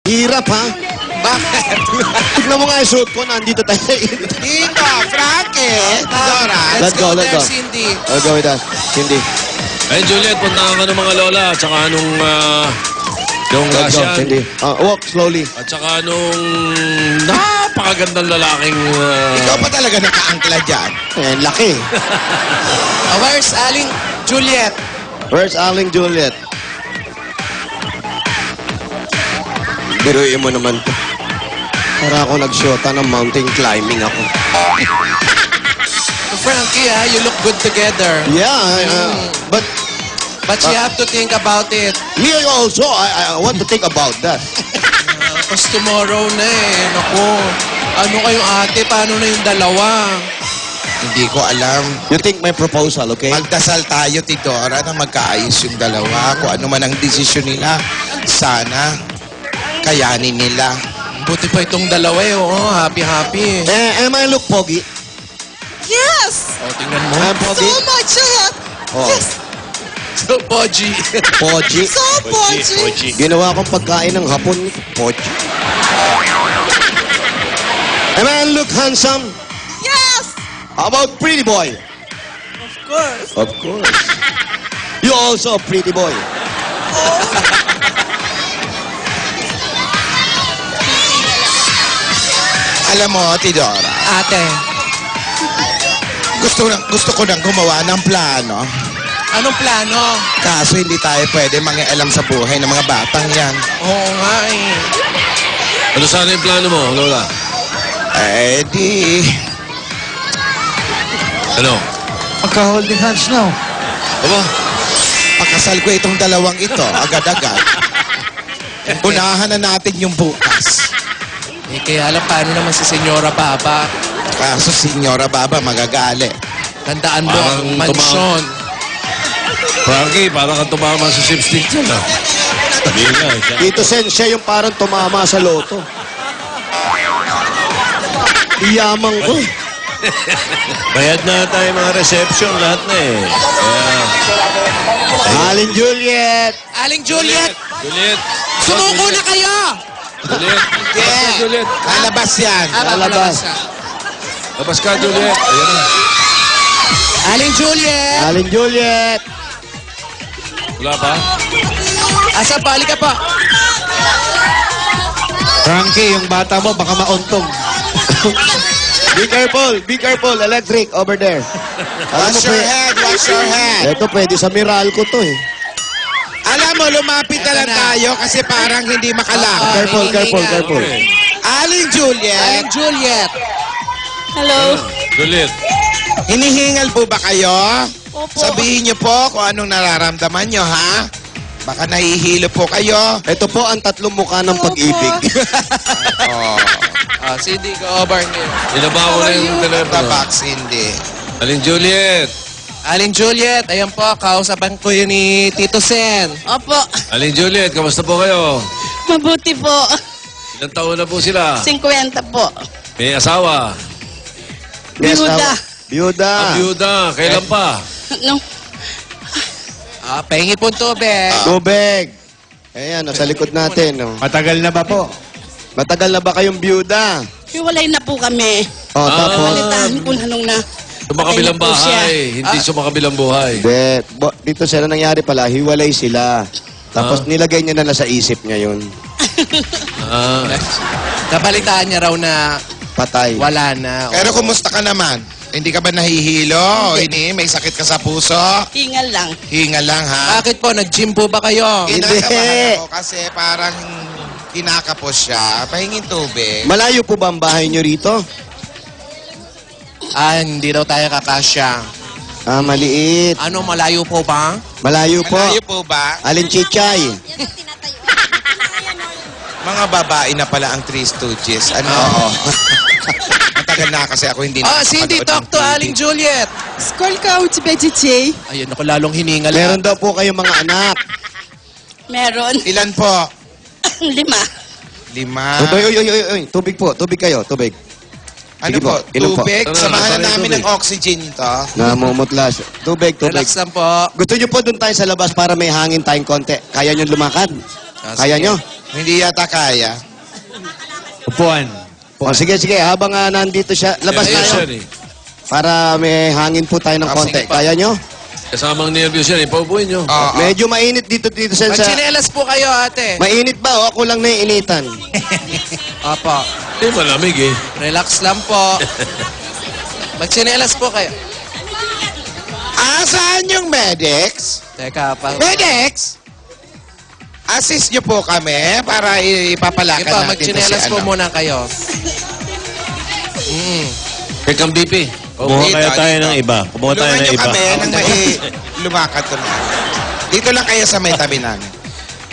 Hirap, ha? Bakit? Tignan mo nga yung suit ko, nandito tayo. Dito, Frankie. Dora. Let's go, let's go. Cindy. I'll go with that. Cindy. Ay, Juliet, puntahan ka ng mga lola at saka nung Let's go, Russian. Cindy. Walk slowly. At saka nung napakagandang lalaking... Ikaw pa talaga naka-angkla dyan. Eh, laki. Where's Aling Juliet? Where's Aling Juliet? Biruin mo naman to. Para ako nag-shota ng mountain climbing ako. Frankie, you look good together. Yeah, but But you have to think about it. me also, I want to think about that. Tapos tomorrow na eh. Naku, ano kayong ate? Paano na yung dalawa? Hindi ko alam. You think my proposal, okay? Magdasal tayo, Tidora, na magkaayos yung dalawa. Kung ano man ang desisyon nila, sana kayanin nila. Buti pa itong dalawa eh. Oo, happy-happy. Am I look pogi? Yes! O, tingnan mo. I'm So pogi? much! Oh, So, Poji. pogi. So much! Ginawa kong pagkain ng hapon. Pogi. Am I look handsome? Yes! How about pretty boy? Of course. Of course. You also a pretty boy. Alam mo, Tidora, Ate, gusto ko nang gumawa ng plano. anong plano? Kaso hindi tayo pwede mangialam sa buhay ng mga batang yan. Oo nga eh. Ano sana yung plano mo, lola? Eh di, Ano? Magka-holding hands now. Aba? pakasal ko itong dalawang ito, agad-agad. Unahan na natin yung bukas. Eh, kaya alam paano naman si Senyora Baba. Kaso Senyora Baba magagali. Tandaan mo Parang ang mansyon. Frankie, parang kang tumama sa sipstick dyan, ha? Hindi nga, siya. Dito Sen, siya yung parang tumama sa loto. Iyamang ko. Bayad na tayo mga reception, lahat na eh. Kaya, Aling Juliet. Aling Juliet, Juliet. sumuko na kayo! Juliet. Labas ka, Juliet. Lalabas yan. Lalabas. Labas ka, Juliet. Ayan na. Aling Juliet! Aling Juliet. Wala pa? Asa pa? Halika pa. Frankie, yung bata mo baka mauntong. Be careful. Be careful. Electric over there. Alam mo, Wash your head, wash your head. Ito pwede sa Meralco to eh. Alam mo, lumapit na lang tayo kasi parang hindi makalakad. Careful, careful, careful. Aling Juliet, Aling Juliet. Hello. Juliet. hinihingal po ba kayo? Opo. Sabihin niyo po kung anong nararamdaman niyo, ha? Baka nahihilo po kayo. Ito po ang tatlong mukha ng pag-ibig. Oh, Cindy, go over here. Ilaba ko na yung the telepono. box, hindi. Aling Juliet. Aling Juliet, ayan po, kausapan ko yun ni Tito Sen. Opo. Aling Juliet, kamusta po kayo? Mabuti po. Ilang taon na po sila? 50 po. May asawa? Biyuda. Biyuda. Byuda. Kailan pa? No. Pahingi po tubig. Tubig. Ayan, nasa likod natin. Oh. Matagal na ba po? Matagal na ba kayong biyuda? Hiwalay na po kami. Oh, tapos? Balitaan ko na nung na. Sumakabilang patay na po siya. bahay. Hindi sumakabilang buhay. Dito sila nangyari pala, hiwalay sila. Tapos nilagay niya na sa isip niya yun. Ah. Nabalitaan niya raw na Patay. wala na. Pero kumusta ka naman? Hindi ka ba nahihilo? O may sakit ka sa puso? Hingal lang. Hinga lang, ha? Bakit po? Nag-gym po ba kayo? Hindi. Kinakabahan ako kasi parang kinakapos siya. Pahingin tubig. Malayo po ba ang bahay niyo rito? Hindi daw tayo kakasya. Ah, maliit. Ano, malayo po ba? Malayo po. Malayo po ba? Alin Chichay? Mga babae na pala ang Three Stooges. Ano? Oo. Matagal na kasi ako hindi Cindy, nakakapanood talk ng to TV. Aling Juliet. Сколько у тебя детей? Ayun, ako lalong hiningal. Meron daw po kayong mga anak. Meron. Ilan po? 5. 5. Uy. Tubig po. Tubig kayo. Tubig. Ano Sige po, po? inom po. Tubig? Tara, Samahan tara, na namin tubig. ng oxygen ito. Namumutlas. Tubig. Relax lang po. Gusto niyo po doon tayo sa labas para may hangin tayong konti. Kaya niyo lumakad? Kaya Sige. niyo? Hindi yata kaya. Upuan. O sige, sige. Habang nandito siya, labas Nervyos tayo. yan eh. Para may hangin po tayo ng konti. sige pa. Kaya nyo? Kasamang nervyos yan. Ipaupuin nyo. Oo. Medyo mainit dito sa... Magchinelas po kayo, ate. Mainit ba o ako lang naiinitan? Opo. Hindi malamig eh. Relax lang po. Magchinelas po kayo. Saan yung medics? Teka, pa. Medics! Assist niyo po kami para ipapalakan Sige pa, natin to magchinelas si po ano. muna kayo. Kay Kang BP. Kumuha Dito, kaya tayo dito. ng iba. Kumuha tayo Tulungan ng niyo iba. kami nang lumakad to na. Dito lang kayo sa may tabi namin.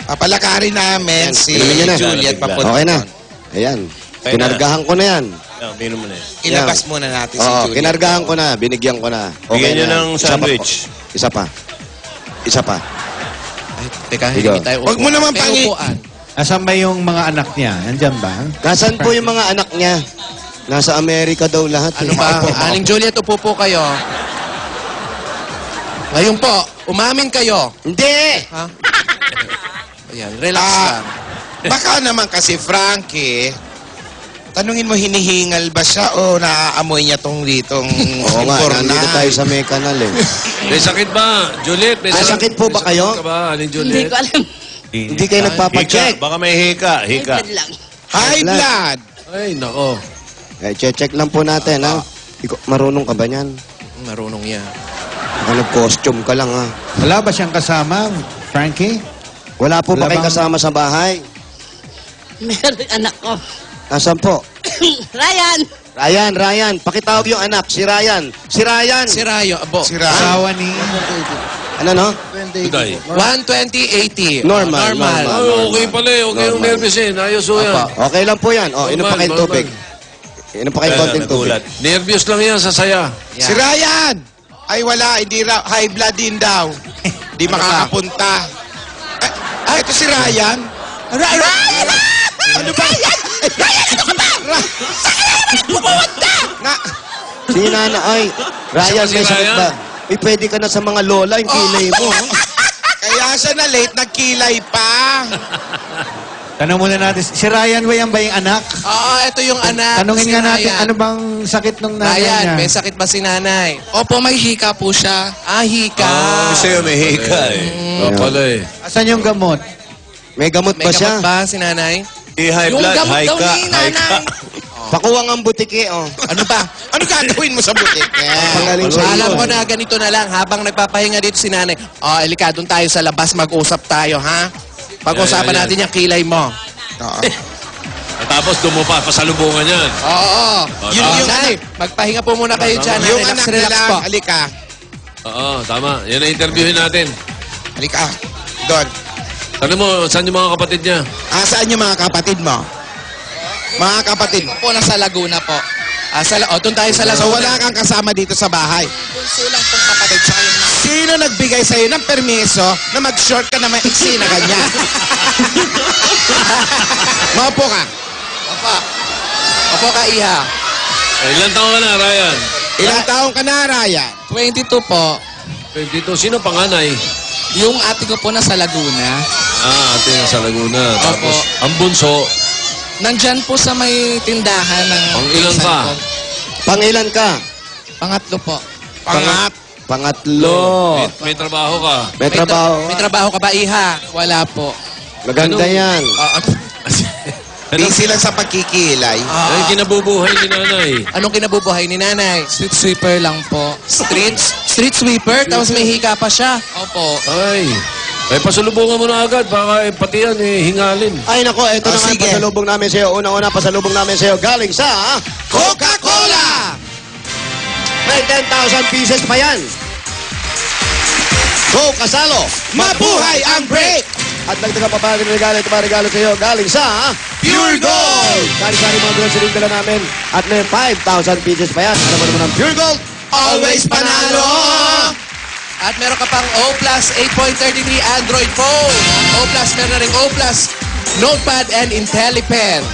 Papalakarin namin si inumin niyo na. Juliet papunta. Okay na. doon. Ayan. Kaya Kinargahan ko na yan. Bino mo na yan. Ilabas muna natin si Oo, Juliet. kinargahan ko na. Binigyan ko na. Bigyan niyo na. ng Isa pa po. sandwich. Isa pa. Isa pa. Ay, teka, Sige. hindi tayo Huwag mo naman May pangi- upuan. Nasaan ba yung mga anak niya? Nandyan ba? Nasaan po yung mga anak niya? Nasa Amerika daw lahat. Ano ba? Aling Juliet, upo po kayo. Ngayon po, umamin kayo. Hindi! Ha? Ayan, relax lang. Baka naman kasi Frankie, tanungin mo hinihingal ba siya o naaamoy niya tong ditong Oo nga, nandito tayo sa may kanal eh. May sakit ba? Juliet, may May sakit po ba may kayo? sakit ka ba, Aling Hindi Juliet? ko alam. Hindi kayo nagpapacheck. Hika. Baka may hika. Hika. Good lang. High blood. Ay, nako. Eh, check lang po natin, ha? Marunong ka ba niyan? Marunong yan. Baka nag-costume ka lang, ha? Wala ba siyang kasama, Frankie? Wala po ba Wala kayong bang- kasama sa bahay? Meron anak ko. Nasaan po? Ryan! Ryan. Pakitawag yung anak. Si Ryan. Si Ryan! Si Rayo, abo. Si Ra- Asawa ni... Ano, no? Tuday. 120-80. Normal, Normal. normal. Oh, okay pala eh. Okay yung Normal. nervous eh. Ayos o yan. Apa. Okay lang po yan. O, inom pa kayong Normal, tubig. Inom pa kayong konting tubig. Nagulat. Nervyos lang yan sa saya. Yan. Si Ryan! Ay wala, hindi raw. High blood din daw. Di makakapunta. Ito si Ryan. Ryan! Ano ba? Ryan, ano ka ba? Pumunta! Na, Si Nana, ay, Ryan, Si may sakit Ryan. ba? Eh, pwede ka na sa mga lola, yung kilay mo. ha? kaya siya na late, nagkilay pa. Tanong muna natin, si Ryan ba yan ba yung anak? Oo, ito yung anak. Tanungin si nga natin, Ryan. ano bang sakit nung nanay Ryan, niya? may sakit ba si nanay? Opo, may hika po siya. Ah, hika. Gusto yun, may hika eh. Oo pala eh. Asan yung gamot? May gamot May ba siya? gamot ba si nanay? High Yung blood, gamot daw hika, ni nanay. hika. Pakuha ng butiki, oh. Ano ba? Ano gagawin mo sa butik? Pagaling sa Alam iyo. ko na ganito na lang, habang nagpapahinga dito si nanay, Elika, doon tayo sa labas, mag-usap tayo, ha? Pag-usapan Yan. natin yung kilay mo. Oo. Tapos dumupa pasalubungan yan. Oo. Yun yung Nay, magpahinga po muna kayo dyan. Yung Relax, anak na relax lang, po. halika. Oo, tama. Yan ang interviewin natin. Halika. Doon. Tanong mo, saan yung mga kapatid niya? Saan yung mga kapatid mo? Mga kapatid mo. Po, nasa Laguna po. Doon tayo sa So Laguna. wala kang kasama dito sa bahay. Bunso lang pong kapatid siya yung Sino nagbigay sa'yo ng permiso na mag-short ka na maiksi na ganyan? Maupo ka. Opo ka, Iha. Ilan taon ka na, Ryan? Ilang taong ka na, Ryan? 22 po. 22. Sino panganay? Yung ate ko po nasa Laguna. Ate na sa Laguna. Tapos, Opo. ang bunso, Nandyan po sa may tindahan ng... Pang ilan pinsan ka? ko. Pangilan ka? Pangatlo po. Pangatlo. may trabaho ka. May trabaho. May trabaho ka ba, Iha? Wala po. Maganda yan. Busy lang sa pagkikilay. Ay, kinabubuhay ni nanay. Anong kinabubuhay ni nanay? Street sweeper lang po. Street sweeper? Tapos may hika pa siya. Opo. Ay, pasalubungan mo na agad. Baka pati yan, hingalin. Ay, nako, ito na nga sige. pasalubong namin sa'yo. Unang-una, pasalubong namin sa'yo. Galing sa Coca-Cola! may 10,000 pieces pa yan. Go, kasalo. Mabuhay ang break! At nagtaga pa pa rin regalo. Ito pa regalo sa'yo. Galing sa Pure Gold! Sari-sari mga grocery dala namin. At may 5,000 pieces pa yan. Alam mo naman ang Pure Gold. Always panalo! At meron ka pang O Plus 8.33 Android phone. Ang O Plus, meron na rin O Plus Notepad and IntelliPen.